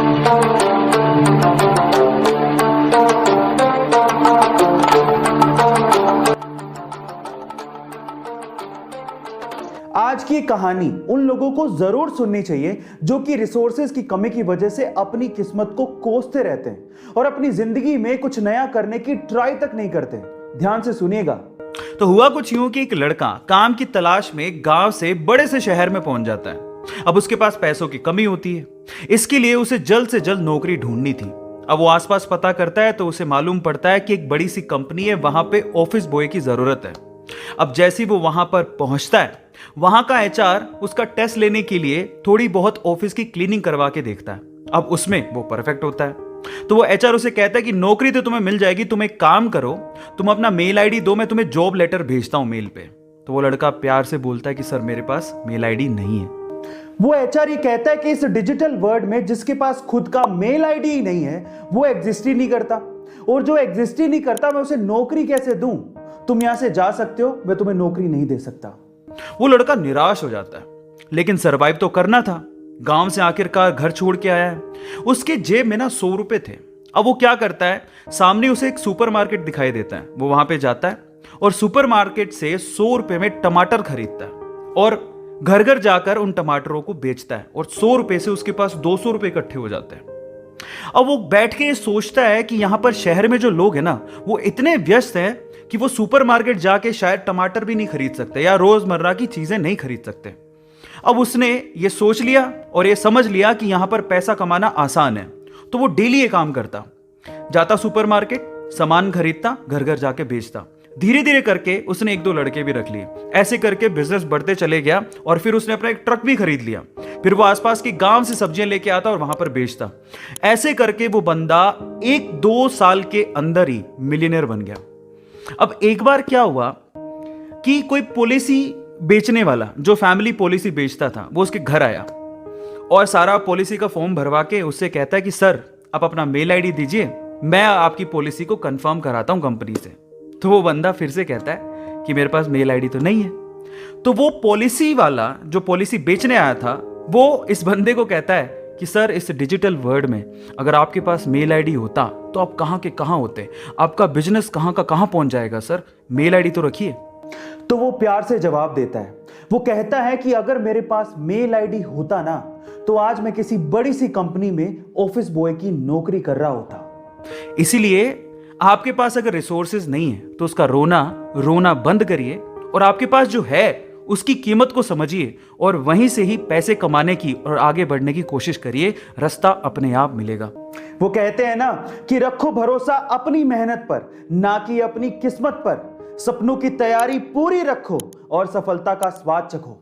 आज की कहानी उन लोगों को जरूर सुननी चाहिए जो कि रिसोर्सेज की कमी की वजह से अपनी किस्मत को कोसते रहते हैं और अपनी जिंदगी में कुछ नया करने की ट्राई तक नहीं करते। ध्यान से सुनिएगा। तो हुआ कुछ यूं कि एक लड़का काम की तलाश में गांव से बड़े से शहर में पहुंच जाता है। अब उसके पास पैसों की कमी होती है, इसके लिए उसे जल्द से जल्द नौकरी ढूंढनी थी। अब वो आसपास पता करता है तो उसे मालूम पड़ता है कि एक बड़ी सी कंपनी है, वहां पे ऑफिस बॉय की जरूरत है। अब जैसे ही वो वहां पर पहुंचता है, वहां का एचआर उसका टेस्ट लेने के लिए थोड़ी बहुत ऑफिस की क्लीनिंग करवा के देखता है। अब उसमें वो परफेक्ट होता है तो वो एचआर उसे कहता है कि नौकरी तो तुम्हें मिल जाएगी, तुम एक काम करो, तुम अपना मेल आईडी दो, मैं तुम्हें जॉब लेटर भेजता हूं मेल पे। तो वो लड़का प्यार से बोलता है कि सर मेरे पास मेल आईडी नहीं है। वो एचआर ये कहता है कि इस डिजिटल वर्ल्ड में जिसके पास खुद का मेल आईडी ही नहीं है वो एग्जिस्ट ही नहीं करता, और जो एग्जिस्ट ही नहीं करता मैं उसे नौकरी कैसे दूं? तुम यहां से जा सकते हो, मैं तुम्हें नौकरी नहीं दे सकता। वो लड़का निराश हो जाता है, लेकिन सरवाइव तो करना था। गांव से आखिरकार घर छोड़ के आया है, उसके जेब में ना 100 रुपए थे। अब वो क्या करता है, सामने उसे एक सुपरमार्केट दिखाई देता है, वो वहां पे जाता है और सुपरमार्केट से 100 रुपए में टमाटर खरीदता है और घर घर जाकर उन टमाटरों को बेचता है और 100 रुपए से उसके पास 200 रुपए इकट्ठे हो जाते हैं। अब वो बैठ के सोचता है कि यहां पर शहर में जो लोग हैं ना, वो इतने व्यस्त हैं कि वो सुपरमार्केट जाके शायद टमाटर भी नहीं खरीद सकते या रोजमर्रा की चीजें नहीं खरीद सकते। अब उसने ये सोच लिया और ये समझ लिया कि यहां पर पैसा कमाना आसान है, तो वो डेली ये काम करता, जाता सुपरमार्केट, सामान खरीदता, घर घर जाके बेचता। धीरे धीरे करके उसने 1-2 लड़के भी रख लिए। ऐसे करके बिजनेस बढ़ते चले गया और फिर उसने अपना एक ट्रक भी खरीद लिया। फिर वो आसपास के गांव से सब्जियां लेके आता और वहां पर बेचता। ऐसे करके वो बंदा 1-2 साल के अंदर ही मिलियनेयर बन गया। अब एक बार क्या हुआ कि कोई पॉलिसी बेचने वाला जो फैमिली पॉलिसी बेचता था, वो उसके घर आया और सारा पॉलिसी का फॉर्म भरवा के उससे कहता है कि सर आप अपना मेल आईडी दीजिए, मैं आपकी पॉलिसी को कंफर्म कराता हूं कंपनी से। तो वो बंदा फिर से कहता है कि मेरे पास मेल आईडी तो नहीं है। तो वो पॉलिसी वाला जो पॉलिसी बेचने आया था, वो इस बंदे को कहता है कि सर इस डिजिटल वर्ल्ड में अगर आपके पास मेल आईडी होता तो आप कहां के कहां होते, आपका बिजनेस कहां का कहां पहुंच जाएगा, सर मेल आईडी तो रखिए। तो वो प्यार से जवाब देता है, वो कहता है कि अगर मेरे पास मेल आईडी होता ना तो आज मैं किसी बड़ी सी कंपनी में ऑफिस बॉय की नौकरी कर रहा होता। इसीलिए आपके पास अगर रिसोर्सेज नहीं है तो उसका रोना बंद करिए और आपके पास जो है उसकी कीमत को समझिए और वहीं से ही पैसे कमाने की और आगे बढ़ने की कोशिश करिए, रास्ता अपने आप मिलेगा। वो कहते हैं ना कि रखो भरोसा अपनी मेहनत पर, ना कि अपनी किस्मत पर। सपनों की तैयारी पूरी रखो और सफलता का स्वाद चखो।